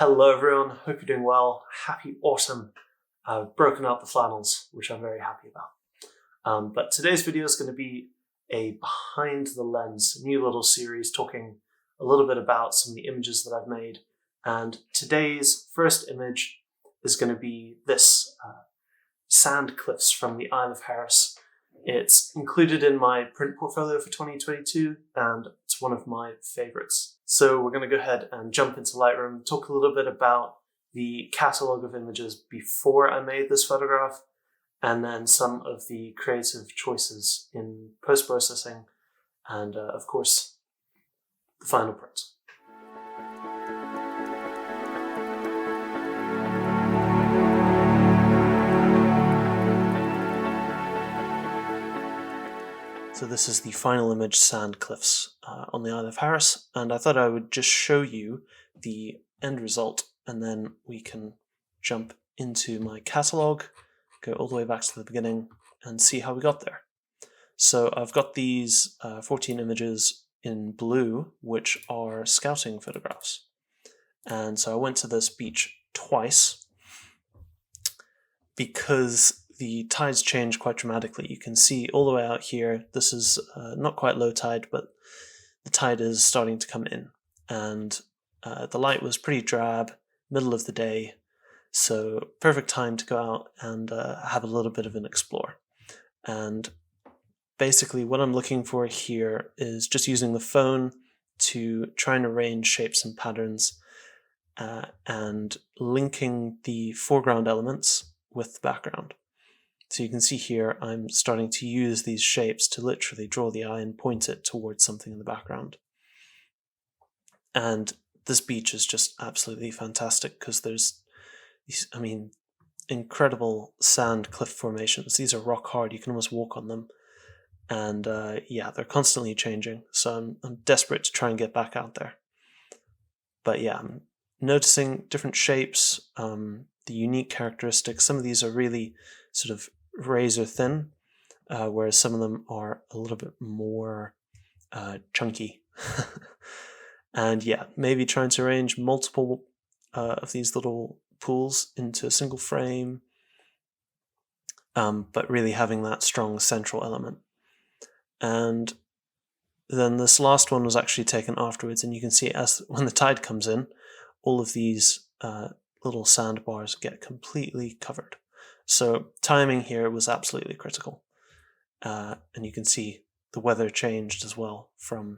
Hello everyone, hope you're doing well. Happy autumn. I've broken out the flannels, which I'm very happy about. But today's video is going to be a behind the lens, new little series talking a little bit about some of the images that I've made. And today's first image is going to be this Sandcliffs from the Isle of Harris. It's included in my print portfolio for 2022 and it's one of my favorites. So we're going to go ahead and jump into Lightroom, talk a little bit about the catalog of images before I made this photograph, and then some of the creative choices in post-processing, and of course, the final print. So this is the final image, Sandcliffs, on the Isle of Harris, and I thought I would just show you the end result, and then we can jump into my catalogue, go all the way back to the beginning, and see how we got there. So I've got these 14 images in blue, which are scouting photographs. And so I went to this beach twice because the tides change quite dramatically. You can see all the way out here, this is not quite low tide, but the tide is starting to come in. And the light was pretty drab, middle of the day, so perfect time to go out and have a little bit of an explore. And basically what I'm looking for here is just using the phone to try and arrange shapes and patterns and linking the foreground elements with the background. So you can see here I'm starting to use these shapes to literally draw the eye and point it towards something in the background. And this beach is just absolutely fantastic because there's these, incredible sand cliff formations. These are rock hard, you can almost walk on them. And yeah, they're constantly changing. So I'm desperate to try and get back out there. But yeah, I'm noticing different shapes, the unique characteristics. Some of these are really sort of razor thin, whereas some of them are a little bit more chunky. And yeah, maybe trying to arrange multiple of these little pools into a single frame, but really having that strong central element. And then this last one was actually taken afterwards, and you can see as when the tide comes in, all of these little sandbars get completely covered. So timing here was absolutely critical. And you can see the weather changed as well from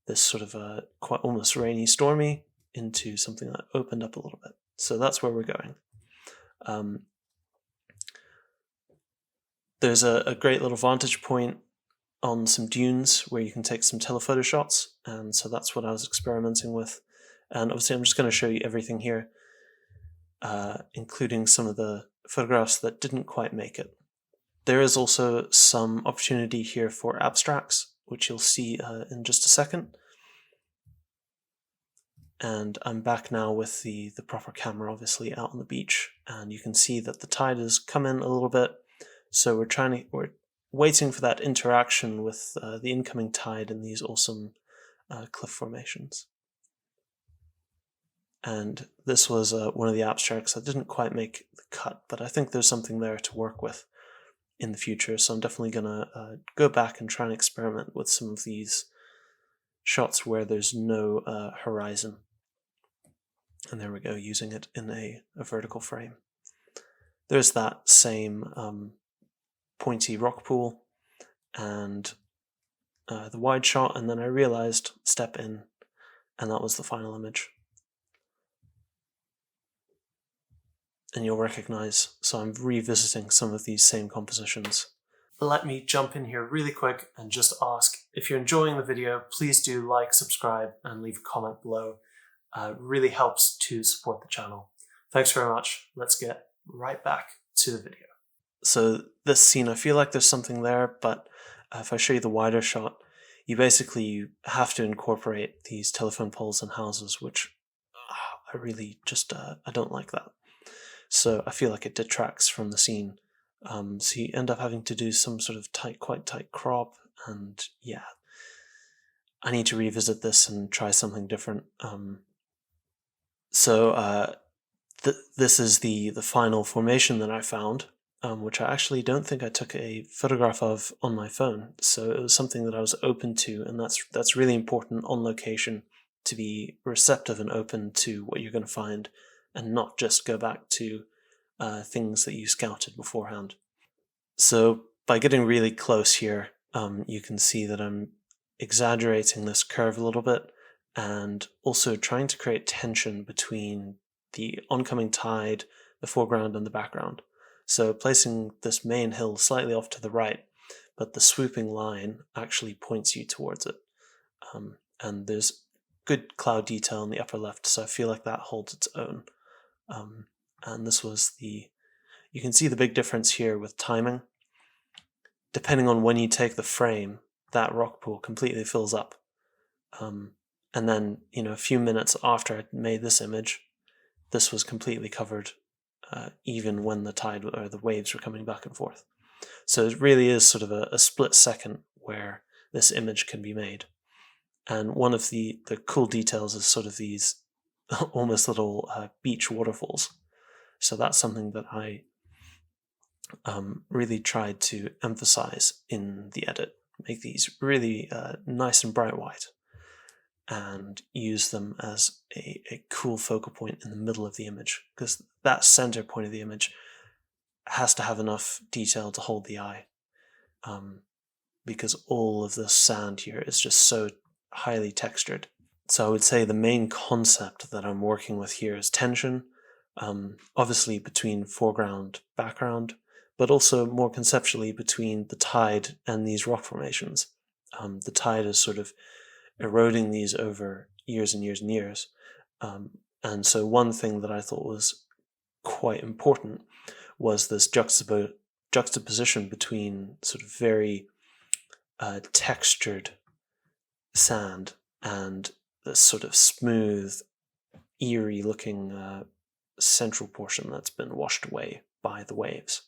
this sort of quite almost rainy, stormy into something that opened up a little bit. So that's where we're going. There's a great little vantage point on some dunes where you can take some telephoto shots, and so that's what I was experimenting with. And obviously I'm just going to show you everything here, including some of the photographs that didn't quite make it. There is also some opportunity here for abstracts, which you'll see in just a second. And I'm back now with the proper camera, obviously, out on the beach, and you can see that the tide has come in a little bit. So we're waiting for that interaction with the incoming tide in these awesome cliff formations. And this was one of the abstracts that didn't quite make the cut, but I think there's something there to work with in the future. So I'm definitely going to go back and try and experiment with some of these shots where there's no horizon. And there we go, using it in a vertical frame. There's that same pointy rock pool and the wide shot, and then I realized step in, and that was the final image. And you'll recognize, so I'm revisiting some of these same compositions. Let me jump in here really quick and just ask, if you're enjoying the video, please do like, subscribe, and leave a comment below. It really helps to support the channel. Thanks very much. Let's get right back to the video. So this scene, I feel like there's something there, but if I show you the wider shot, you have to incorporate these telephone poles and houses, which I really just, I don't like that. So I feel like it detracts from the scene. So you end up having to do some sort of quite tight crop, and yeah, I need to revisit this and try something different. So this is the final formation that I found, which I actually don't think I took a photograph of on my phone. So it was something that I was open to, and that's really important on location, to be receptive and open to what you're going to find, and not just go back to things that you scouted beforehand. So by getting really close here, you can see that I'm exaggerating this curve a little bit, and also trying to create tension between the oncoming tide, the foreground, and the background. So placing this main hill slightly off to the right, but the swooping line actually points you towards it. And there's good cloud detail in the upper left, so I feel like that holds its own. And this was you can see the big difference here with timing. Depending on when you take the frame, that rock pool completely fills up. And then, a few minutes after I made this image, this was completely covered, even when the tide or the waves were coming back and forth. So it really is sort of a split second where this image can be made. And one of the cool details is sort of these almost little beach waterfalls. So that's something that I really tried to emphasize in the edit. Make these really nice and bright white, and use them as a cool focal point in the middle of the image, because that center point of the image has to have enough detail to hold the eye, because all of this sand here is just so highly textured. So I would say the main concept that I'm working with here is tension, obviously between foreground, background, but also more conceptually between the tide and these rock formations. The tide is sort of eroding these over years and years and years. And so one thing that I thought was quite important was this juxtaposition between sort of very textured sand and this sort of smooth, eerie looking central portion that's been washed away by the waves.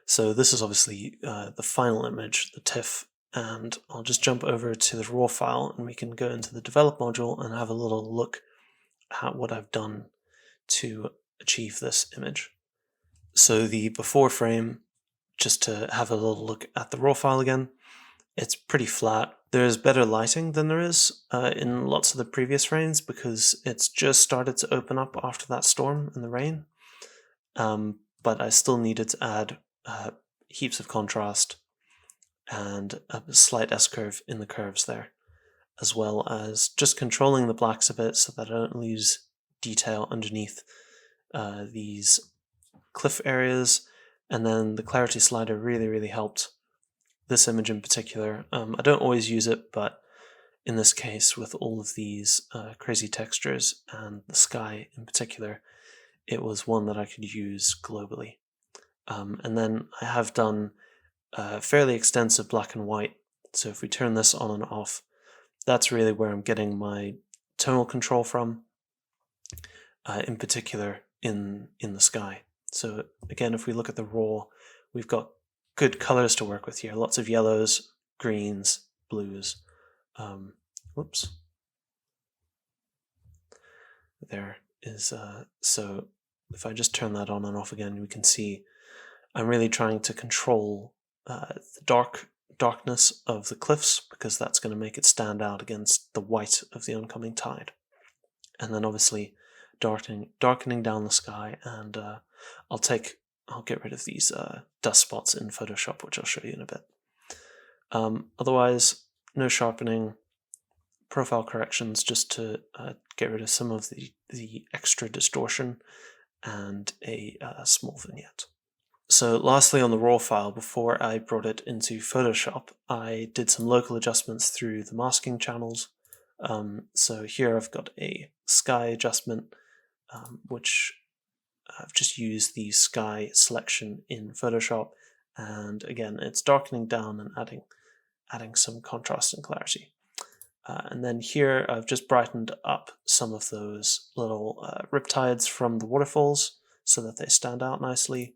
So this is obviously the final image, the TIFF, and I'll just jump over to the raw file and we can go into the develop module and have a little look at what I've done to achieve this image. So the before frame, just to have a little look at the raw file again, it's pretty flat. There's better lighting than there is in lots of the previous frames because it's just started to open up after that storm and the rain. But I still needed to add heaps of contrast and a slight S-curve in the curves there, as well as just controlling the blacks a bit so that I don't lose detail underneath these cliff areas. And then the clarity slider really helped this image in particular. I don't always use it, but in this case, with all of these crazy textures and the sky in particular, it was one that I could use globally. And then I have done fairly extensive black and white. So if we turn this on and off, that's really where I'm getting my tonal control from, in particular in the sky. So again, if we look at the raw, we've got good colors to work with here. Lots of yellows, greens, blues. Whoops. There is, so if I just turn that on and off again, we can see I'm really trying to control the darkness of the cliffs, because that's going to make it stand out against the white of the oncoming tide. And then obviously darkening down the sky, and I'll get rid of these dust spots in Photoshop, which I'll show you in a bit. Otherwise, no sharpening, profile corrections just to get rid of some of the extra distortion, and a small vignette. So lastly, on the raw file, before I brought it into Photoshop, I did some local adjustments through the masking channels. So here I've got a sky adjustment, which I've just used the sky selection in Photoshop, and again it's darkening down and adding some contrast and clarity. And then here I've just brightened up some of those little riptides from the waterfalls so that they stand out nicely.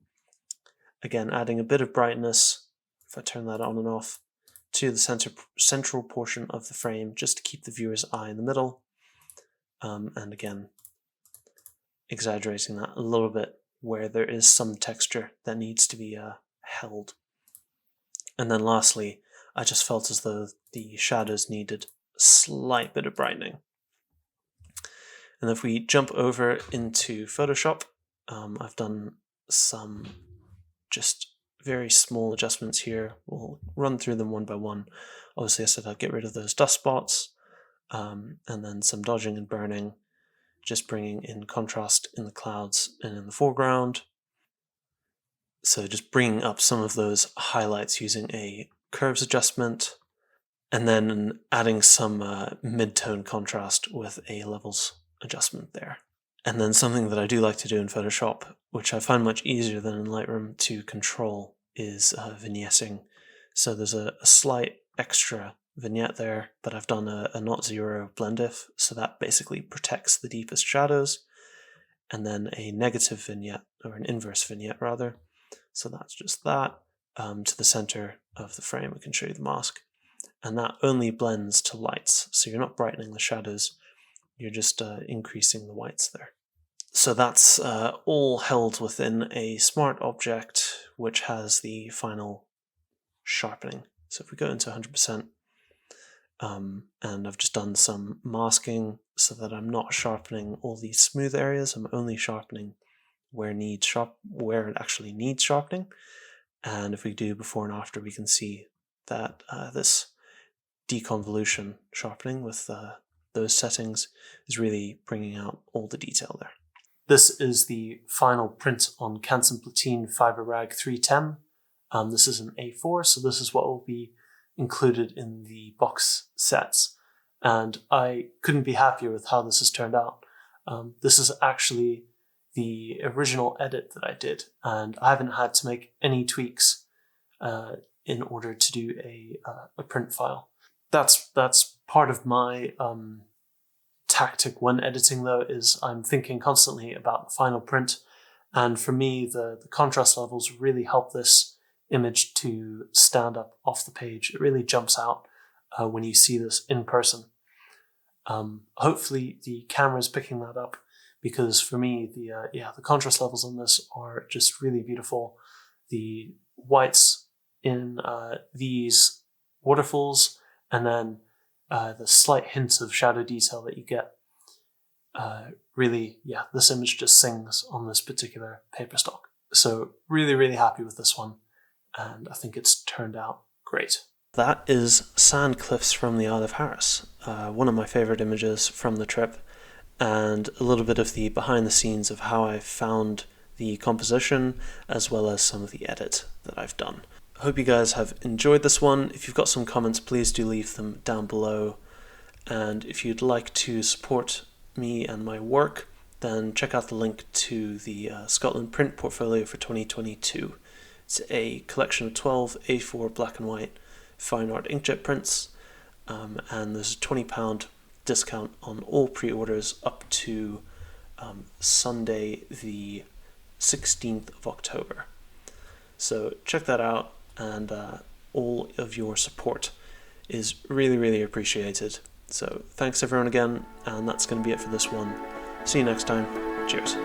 Again, adding a bit of brightness, if I turn that on and off, to the central portion of the frame, just to keep the viewer's eye in the middle. and again, exaggerating that a little bit where there is some texture that needs to be held. And then lastly, I just felt as though the shadows needed a slight bit of brightening. And if we jump over into Photoshop, I've done some just very small adjustments here. We'll run through them one by one. Obviously I said I'd get rid of those dust spots, and then some dodging and burning, just bringing in contrast in the clouds and in the foreground. So just bringing up some of those highlights using a curves adjustment, and then adding some mid-tone contrast with a levels adjustment there. And then something that I do like to do in Photoshop, which I find much easier than in Lightroom to control, is vignetting. So there's a slight extra vignette there, but I've done a not zero blend if, so that basically protects the deepest shadows, and then a negative vignette, or an inverse vignette rather. So that's just that, to the center of the frame. I can show you the mask. And that only blends to lights, so you're not brightening the shadows, you're just increasing the whites there. So that's all held within a smart object, which has the final sharpening. So if we go into 100%, and I've just done some masking so that I'm not sharpening all these smooth areas, I'm only sharpening where it actually needs sharpening. And if we do before and after, we can see that this deconvolution sharpening with those settings is really bringing out all the detail there. This is the final print on Canson Platine Fiber Rag 310. This is an A4, so this is what will be included in the box sets. And I couldn't be happier with how this has turned out. This is actually the original edit that I did, and I haven't had to make any tweaks in order to do a print file. That's part of my tactic when editing, though, is I'm thinking constantly about the final print, and for me the contrast levels really help this image to stand up off the page. It really jumps out when you see this in person. Hopefully the camera is picking that up, because for me the contrast levels on this are just really beautiful. The whites in these waterfalls, and then the slight hints of shadow detail that you get. Really, this image just sings on this particular paper stock. So really, really happy with this one, and I think it's turned out great. That is Sandcliffs from the Isle of Harris, one of my favorite images from the trip, and a little bit of the behind the scenes of how I found the composition, as well as some of the edit that I've done. I hope you guys have enjoyed this one. If you've got some comments, please do leave them down below. And if you'd like to support me and my work, then check out the link to the Scotland print portfolio for 2022. It's a collection of 12 A4 black and white fine art inkjet prints, and there's a £20 discount on all pre-orders up to Sunday the 16th of October. So check that out, and all of your support is really, really appreciated. So thanks everyone again, and that's going to be it for this one. See you next time. Cheers.